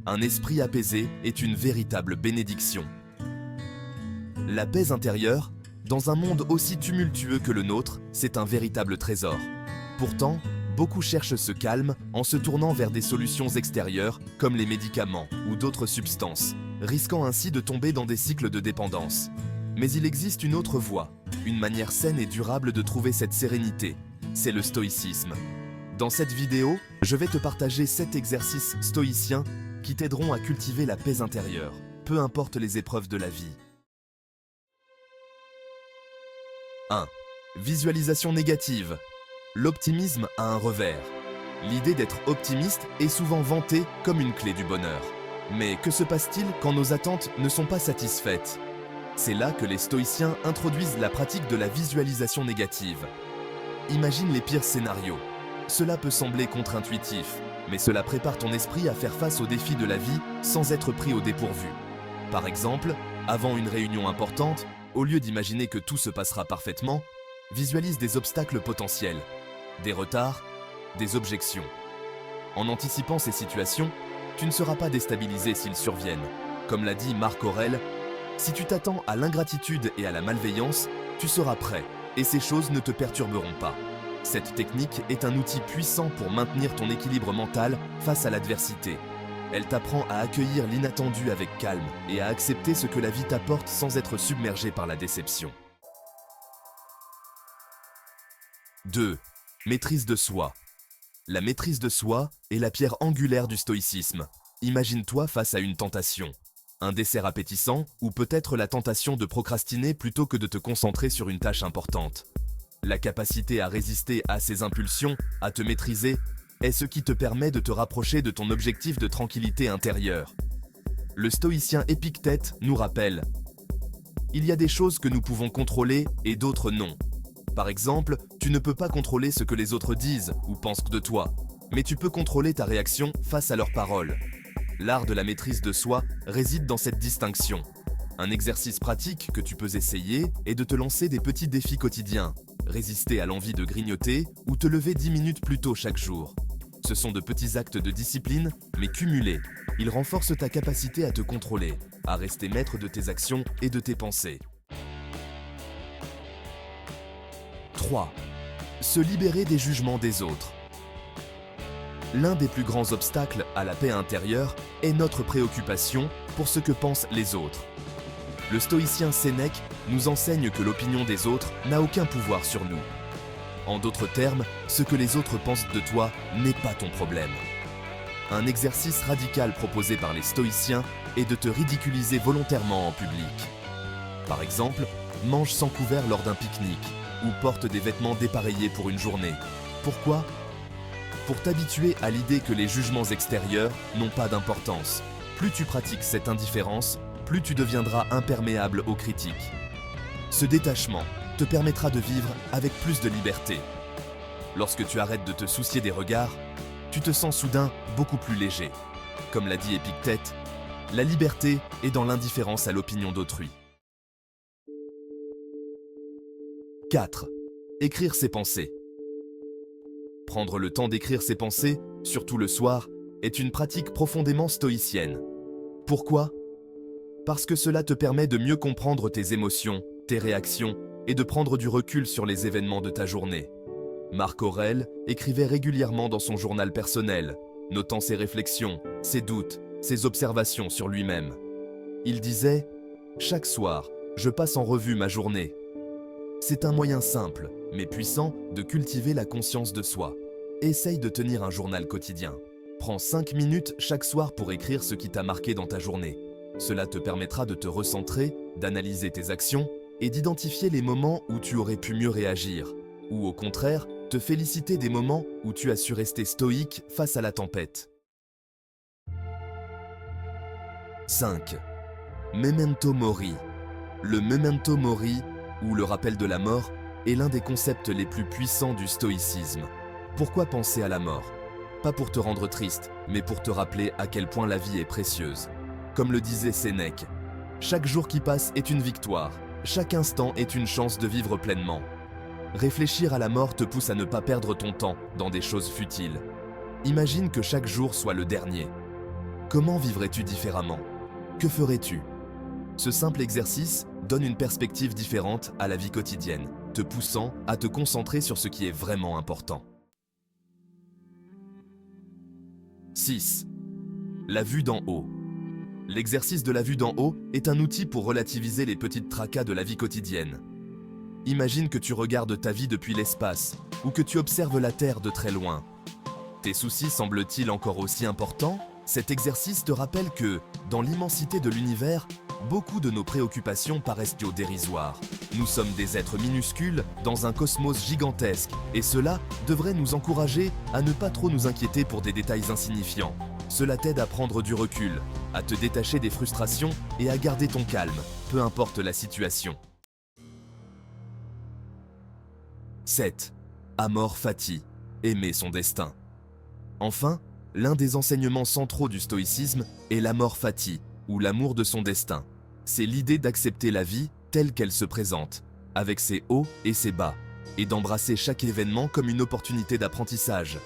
Un esprit apaisé est une véritable bénédiction. La paix intérieure, dans un monde aussi tumultueux que le nôtre, c'est un véritable trésor. Pourtant, beaucoup cherchent ce calme en se tournant vers des solutions extérieures comme les médicaments ou d'autres substances, risquant ainsi de tomber dans des cycles de dépendance. Mais il existe une autre voie, une manière saine et durable de trouver cette sérénité, c'est le stoïcisme. Dans cette vidéo, je vais te partager 7 exercices stoïciens qui t'aideront à cultiver la paix intérieure, peu importe les épreuves de la vie. 1. Visualisation négative. L'optimisme a un revers. L'idée d'être optimiste est souvent vantée comme une clé du bonheur. Mais que se passe-t-il quand nos attentes ne sont pas satisfaites? C'est là que les stoïciens introduisent la pratique de la visualisation négative. Imagine les pires scénarios. Cela peut sembler contre-intuitif, mais cela prépare ton esprit à faire face aux défis de la vie sans être pris au dépourvu. Par exemple, avant une réunion importante, au lieu d'imaginer que tout se passera parfaitement, visualise des obstacles potentiels, des retards, des objections. En anticipant ces situations, tu ne seras pas déstabilisé s'ils surviennent. Comme l'a dit Marc Aurèle, si tu t'attends à l'ingratitude et à la malveillance, tu seras prêt, et ces choses ne te perturberont pas. Cette technique est un outil puissant pour maintenir ton équilibre mental face à l'adversité. Elle t'apprend à accueillir l'inattendu avec calme et à accepter ce que la vie t'apporte sans être submergé par la déception. 2. Maîtrise de soi. La maîtrise de soi est la pierre angulaire du stoïcisme. Imagine-toi face à une tentation. Un dessert appétissant ou peut-être la tentation de procrastiner plutôt que de te concentrer sur une tâche importante. La capacité à résister à ces impulsions, à te maîtriser, est ce qui te permet de te rapprocher de ton objectif de tranquillité intérieure. Le stoïcien Épictète nous rappelle: il y a des choses que nous pouvons contrôler et d'autres non. Par exemple, tu ne peux pas contrôler ce que les autres disent ou pensent de toi, mais tu peux contrôler ta réaction face à leurs paroles. L'art de la maîtrise de soi réside dans cette distinction. Un exercice pratique que tu peux essayer est de te lancer des petits défis quotidiens. Résister à l'envie de grignoter ou te lever 10 minutes plus tôt chaque jour. Ce sont de petits actes de discipline, mais cumulés. Ils renforcent ta capacité à te contrôler, à rester maître de tes actions et de tes pensées. 3. Se libérer des jugements des autres. L'un des plus grands obstacles à la paix intérieure est notre préoccupation pour ce que pensent les autres. Le stoïcien Sénèque nous enseigne que l'opinion des autres n'a aucun pouvoir sur nous. En d'autres termes, ce que les autres pensent de toi n'est pas ton problème. Un exercice radical proposé par les stoïciens est de te ridiculiser volontairement en public. Par exemple, mange sans couvert lors d'un pique-nique ou porte des vêtements dépareillés pour une journée. Pourquoi ? Pour t'habituer à l'idée que les jugements extérieurs n'ont pas d'importance. Plus tu pratiques cette indifférence, plus tu deviendras imperméable aux critiques. Ce détachement te permettra de vivre avec plus de liberté. Lorsque tu arrêtes de te soucier des regards, tu te sens soudain beaucoup plus léger. Comme l'a dit Épictète, la liberté est dans l'indifférence à l'opinion d'autrui. 4. Écrire ses pensées. Prendre le temps d'écrire ses pensées, surtout le soir, est une pratique profondément stoïcienne. Pourquoi ? Parce que cela te permet de mieux comprendre tes émotions, tes réactions et de prendre du recul sur les événements de ta journée. Marc Aurèle écrivait régulièrement dans son journal personnel, notant ses réflexions, ses doutes, ses observations sur lui-même. Il disait « Chaque soir, je passe en revue ma journée ». C'est un moyen simple, mais puissant, de cultiver la conscience de soi. Essaye de tenir un journal quotidien. Prends 5 minutes chaque soir pour écrire ce qui t'a marqué dans ta journée. Cela te permettra de te recentrer, d'analyser tes actions et d'identifier les moments où tu aurais pu mieux réagir. Ou au contraire, te féliciter des moments où tu as su rester stoïque face à la tempête. 5. Memento mori. Le memento mori, ou le rappel de la mort, est l'un des concepts les plus puissants du stoïcisme. Pourquoi penser à la mort ? Pas pour te rendre triste, mais pour te rappeler à quel point la vie est précieuse. Comme le disait Sénèque, chaque jour qui passe est une victoire, chaque instant est une chance de vivre pleinement. Réfléchir à la mort te pousse à ne pas perdre ton temps dans des choses futiles. Imagine que chaque jour soit le dernier. Comment vivrais-tu différemment? Que ferais-tu? Ce simple exercice donne une perspective différente à la vie quotidienne, te poussant à te concentrer sur ce qui est vraiment important. 6. La vue d'en haut. L'exercice de la vue d'en haut est un outil pour relativiser les petites tracas de la vie quotidienne. Imagine que tu regardes ta vie depuis l'espace ou que tu observes la Terre de très loin. Tes soucis semblent-ils encore aussi importants? Cet exercice te rappelle que, dans l'immensité de l'univers, beaucoup de nos préoccupations paraissent dérisoires. Nous sommes des êtres minuscules dans un cosmos gigantesque et cela devrait nous encourager à ne pas trop nous inquiéter pour des détails insignifiants. Cela t'aide à prendre du recul, à te détacher des frustrations et à garder ton calme, peu importe la situation. 7. Amor fati, aimer son destin. Enfin, l'un des enseignements centraux du stoïcisme est l'amor fati, ou l'amour de son destin. C'est l'idée d'accepter la vie telle qu'elle se présente, avec ses hauts et ses bas, et d'embrasser chaque événement comme une opportunité d'apprentissage.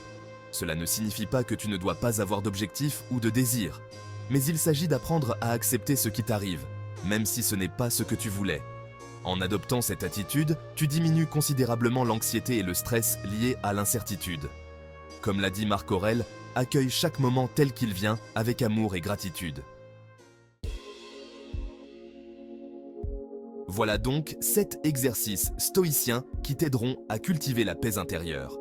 Cela ne signifie pas que tu ne dois pas avoir d'objectifs ou de désirs, mais il s'agit d'apprendre à accepter ce qui t'arrive, même si ce n'est pas ce que tu voulais. En adoptant cette attitude, tu diminues considérablement l'anxiété et le stress liés à l'incertitude. Comme l'a dit Marc Aurèle, accueille chaque moment tel qu'il vient avec amour et gratitude. Voilà donc 7 exercices stoïciens qui t'aideront à cultiver la paix intérieure.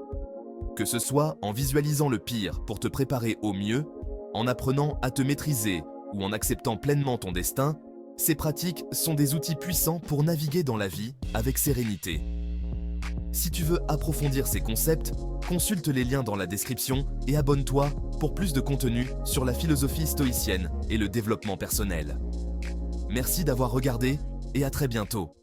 Que ce soit en visualisant le pire pour te préparer au mieux, en apprenant à te maîtriser ou en acceptant pleinement ton destin, ces pratiques sont des outils puissants pour naviguer dans la vie avec sérénité. Si tu veux approfondir ces concepts, consulte les liens dans la description et abonne-toi pour plus de contenu sur la philosophie stoïcienne et le développement personnel. Merci d'avoir regardé et à très bientôt.